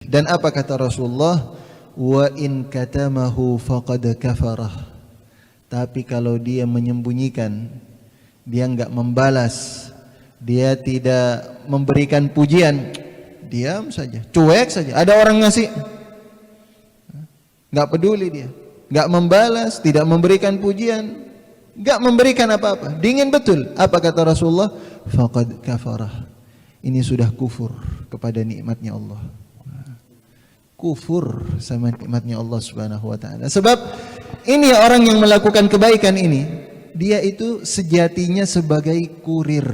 Dan apa kata Rasulullah? Wa in katamahu faqad kafarah. Tapi kalau dia menyembunyikan, dia enggak membalas, dia tidak memberikan pujian, diam saja, cuek saja. Ada orang ngasih, enggak peduli dia, enggak membalas, tidak memberikan pujian, enggak memberikan apa-apa, dingin betul. Apa kata Rasulullah? Faqad kafarah. Ini sudah kufur kepada nikmatnya Allah. Kufur sama nikmatnya Allah Subhanahu wa taala. Sebab ini orang yang melakukan kebaikan ini, dia itu sejatinya sebagai kurir.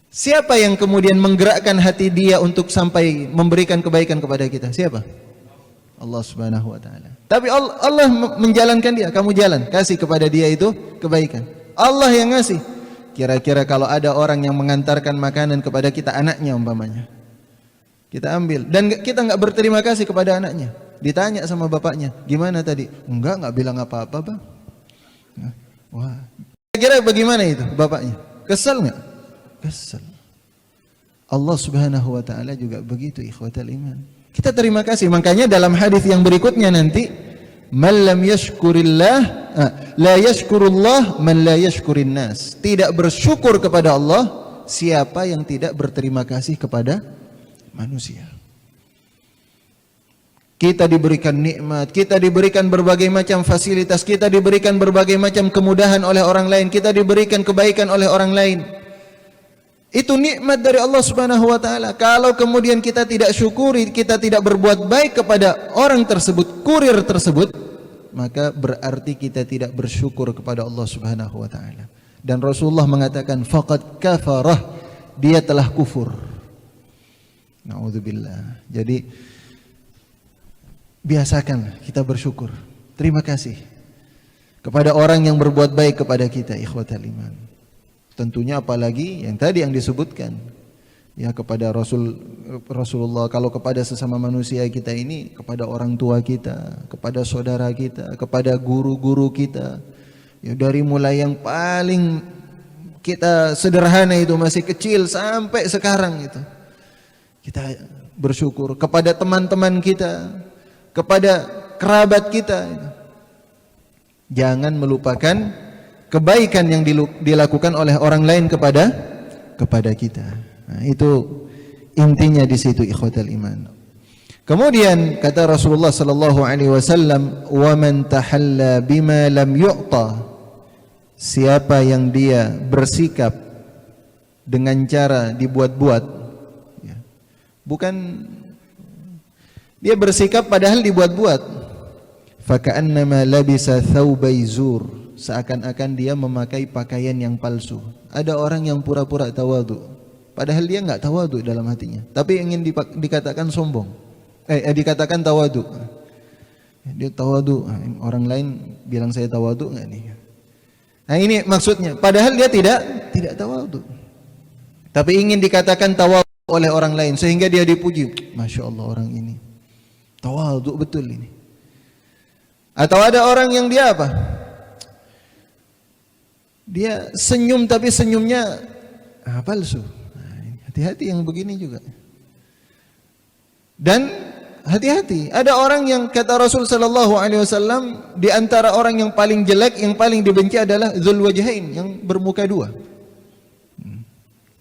Siapa yang kemudian menggerakkan hati dia untuk sampai memberikan kebaikan kepada kita? Siapa? Allah Subhanahu wa taala. Tapi Allah menjalankan dia, kamu jalan, kasih kepada dia itu kebaikan. Allah yang ngasih. Kira-kira kalau ada orang yang mengantarkan makanan kepada kita, anaknya umpamanya, kita ambil dan kita enggak berterima kasih kepada anaknya. Ditanya sama bapaknya, gimana tadi? Enggak bilang apa-apa, Bang. Wah. Kira-kira bagaimana itu bapaknya? Kesal enggak? Kesal. Allah Subhanahu wa taala juga begitu, ikhwatal iman. Kita terima kasih. Makanya dalam hadis yang berikutnya nanti, man lam yashkurillah la yashkurullah man la yashkurin nas. Tidak bersyukur kepada Allah siapa yang tidak berterima kasih kepada manusia. Kita diberikan nikmat, kita diberikan berbagai macam fasilitas, kita diberikan berbagai macam kemudahan oleh orang lain, kita diberikan kebaikan oleh orang lain. Itu nikmat dari Allah Subhanahu wa taala. Kalau kemudian kita tidak syukuri, kita tidak berbuat baik kepada orang tersebut, kurir tersebut, maka berarti kita tidak bersyukur kepada Allah Subhanahu wa taala. Dan Rasulullah mengatakan faqad kafarah, dia telah kufur. Na'udzubillah. Jadi biasakan kita bersyukur, terima kasih kepada orang yang berbuat baik kepada kita, ikhwatal iman. Tentunya apalagi yang tadi yang disebutkan, ya kepada Rasulullah, kalau kepada sesama manusia kita ini, kepada orang tua kita, kepada saudara kita, kepada guru-guru kita, ya dari mulai yang paling kita sederhana itu masih kecil sampai sekarang itu. Kita bersyukur kepada teman-teman kita, kepada kerabat kita. Jangan melupakan kebaikan yang dilakukan oleh orang lain kepada kita. Nah, itu intinya di situ, ikhwatal iman. Kemudian kata Rasulullah sallallahu alaihi wasallam, "Wa man tahalla bima lam yu'ta." Siapa yang dia bersikap dengan cara dibuat-buat, bukan dia bersikap padahal dibuat-buat. Faka'annama labisa thawbai zur, seakan-akan dia memakai pakaian yang palsu. Ada orang yang pura-pura tawadhu, padahal dia enggak tawadhu dalam hatinya, tapi ingin dikatakan sombong. Dikatakan tawadhu. Dia tawadhu, orang lain bilang saya tawadhu enggak nih? Nah, ini maksudnya, padahal dia tidak tawadhu. Tapi ingin dikatakan tawadhu oleh orang lain sehingga dia dipuji. Masya Allah, orang ini tawadhu betul ini. Atau ada orang yang dia apa? Dia senyum tapi senyumnya palsu. Hati-hati yang begini juga. Dan hati-hati, ada orang yang kata Rasul sallallahu alaihi wasallam, di antara orang yang paling jelek, yang paling dibenci adalah dzul wajhain, yang bermuka dua.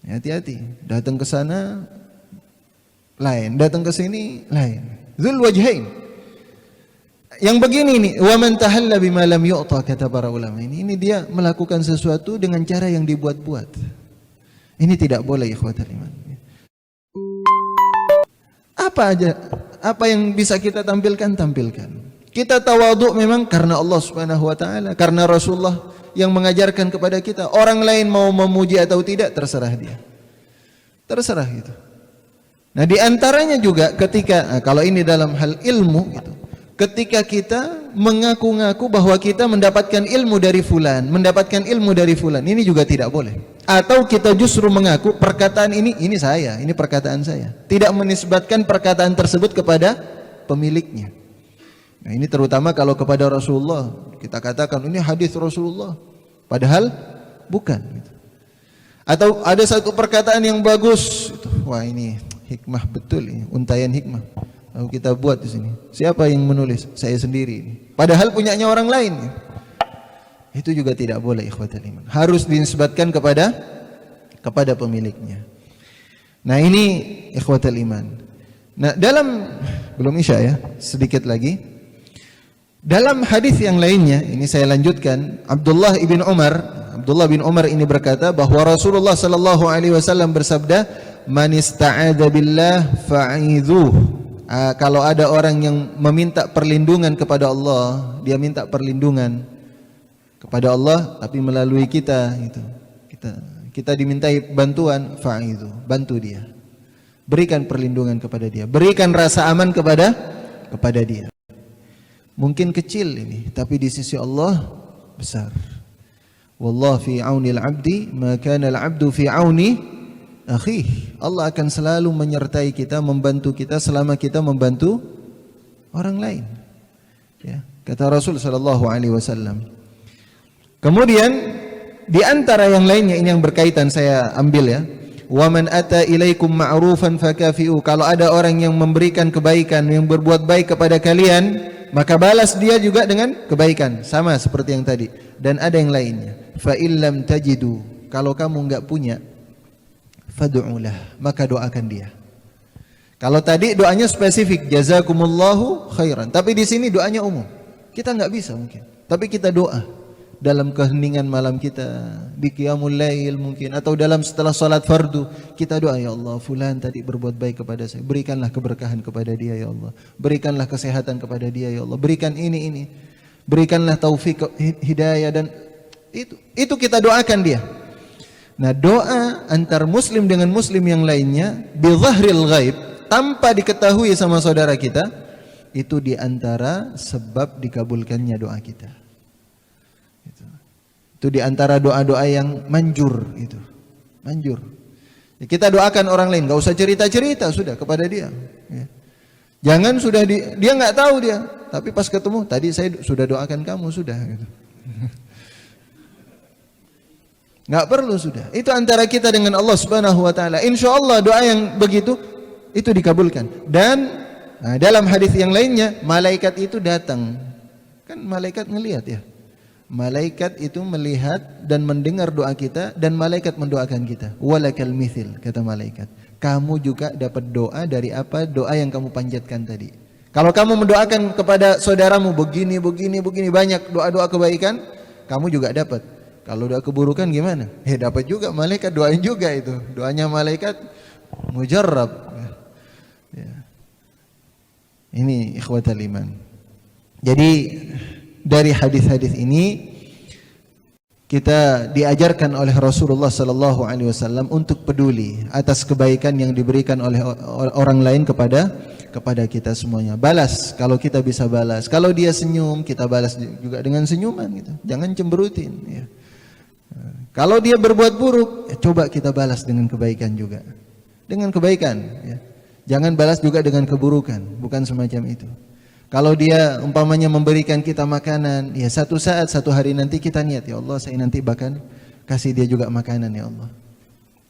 Hati-hati, datang ke sana lain, datang ke sini lain. Dzul wajhain. Yang begini nih, wa man tahalla bima lam yu'ta, kata para ulama. Ini dia melakukan sesuatu dengan cara yang dibuat-buat. Ini tidak boleh, ikhwatal iman. Apa yang bisa kita tampilkan, tampilkan. Kita tawadhu memang karena Allah Subhanahu wa taala, karena Rasulullah yang mengajarkan kepada kita. Orang lain mau memuji atau tidak, terserah dia. Terserah gitu. Nah, di antaranya juga ketika kalau ini dalam hal ilmu gitu. Ketika kita mengaku-ngaku bahwa kita mendapatkan ilmu dari fulan, mendapatkan ilmu dari fulan, ini juga tidak boleh. Atau kita justru mengaku perkataan ini saya, ini perkataan saya. Tidak menisbatkan perkataan tersebut kepada pemiliknya. Nah, ini terutama kalau kepada Rasulullah, kita katakan ini hadis Rasulullah, padahal bukan. Atau ada satu perkataan yang bagus, wah ini Hikmah betul ini, untayan hikmah. Lalu kita buat di sini. Siapa yang menulis? Saya sendiri. Padahal punyanya orang lain. Itu juga tidak boleh, ikhwatal iman. Harus dinisbatkan kepada pemiliknya. Nah, ini ikhwatal iman. Nah, belum isya ya, sedikit lagi. Dalam hadis yang lainnya, ini saya lanjutkan, Abdullah bin Umar ini berkata bahwa Rasulullah sallallahu alaihi wasallam bersabda, "Man ista'adza billah fa'idzuh." Kalau ada orang yang meminta perlindungan kepada Allah, dia minta perlindungan kepada Allah tapi melalui kita gitu. Kita dimintai bantuan, fa'idzuh, bantu dia. Berikan perlindungan kepada dia, berikan rasa aman kepada dia. Mungkin kecil ini, tapi di sisi Allah besar. Wallahu fi auni al-'abdi ma kana al-'abdu fi auni akhih. Allah akan selalu menyertai kita, membantu kita selama kita membantu orang lain. Ya, kata Rasul sallallahu alaihi wasallam. Kemudian di antara yang lainnya ini yang berkaitan saya ambil ya. Wa man ata ilaikum ma'rufan fakafi'u. Kalau ada orang yang memberikan kebaikan, yang berbuat baik kepada kalian, maka balas dia juga dengan kebaikan, sama seperti yang tadi. Dan ada yang lainnya. Fa illam tajidu. Kalau kamu enggak punya, fad'ulah, maka doakan dia. Kalau tadi doanya spesifik, jazakumullahu khairan. Tapi di sini doanya umum. Kita enggak bisa mungkin, tapi kita doa dalam keheningan malam kita, di qiyamul lail mungkin, atau setelah salat fardu, kita doa, ya Allah, fulan tadi berbuat baik kepada saya, berikanlah keberkahan kepada dia ya Allah, berikanlah kesehatan kepada dia ya Allah, berikan ini, berikanlah taufik hidayah, dan itu kita doakan dia. Nah, doa antar muslim dengan muslim yang lainnya bi zahril ghaib, tanpa diketahui sama saudara kita, itu di antara sebab dikabulkannya doa kita. Itu di antara doa-doa yang manjur itu. Manjur. Ya, kita doakan orang lain, enggak usah cerita-cerita sudah kepada dia. Ya. Jangan dia enggak tahu dia, tapi pas ketemu tadi saya sudah doakan kamu sudah gitu. Enggak perlu sudah. Itu antara kita dengan Allah Subhanahu wa taala. Insyaallah doa yang begitu itu dikabulkan. Dan dalam hadis yang lainnya, malaikat itu datang. Kan malaikat ngelihat ya. Malaikat itu melihat dan mendengar doa kita, dan malaikat mendoakan kita. Walakal mithil, kata malaikat. Kamu juga dapat doa dari doa yang kamu panjatkan tadi. Kalau kamu mendoakan kepada saudaramu begini banyak doa-doa kebaikan, kamu juga dapat. Kalau doa keburukan gimana? Dapat juga, malaikat doain juga itu. Doanya malaikat mujarrab. Ya. Ini ikhwatal iman. Jadi dari hadis-hadis ini kita diajarkan oleh Rasulullah sallallahu alaihi wasallam untuk peduli atas kebaikan yang diberikan oleh orang lain kepada kita semuanya. Balas kalau kita bisa balas. Kalau dia senyum, kita balas juga dengan senyuman gitu. Jangan cemberutin ya. Kalau dia berbuat buruk, coba kita balas dengan kebaikan juga. Dengan kebaikan ya. Jangan balas juga dengan keburukan, bukan semacam itu. Kalau dia umpamanya memberikan kita makanan, ya satu saat, satu hari nanti kita niat, ya Allah saya nanti bahkan kasih dia juga makanan ya Allah.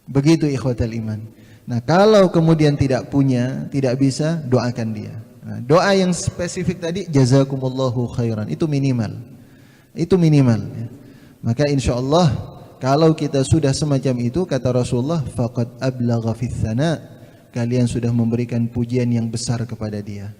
Begitu ikhwatal iman. Nah, kalau kemudian tidak punya, tidak bisa, doakan dia. Nah, doa yang spesifik tadi, jazakumullahu khairan, itu minimal. Itu minimal ya. Maka insyaallah kalau kita sudah semacam itu, kata Rasulullah, faqad ablagha fits tsana, kalian sudah memberikan pujian yang besar kepada dia.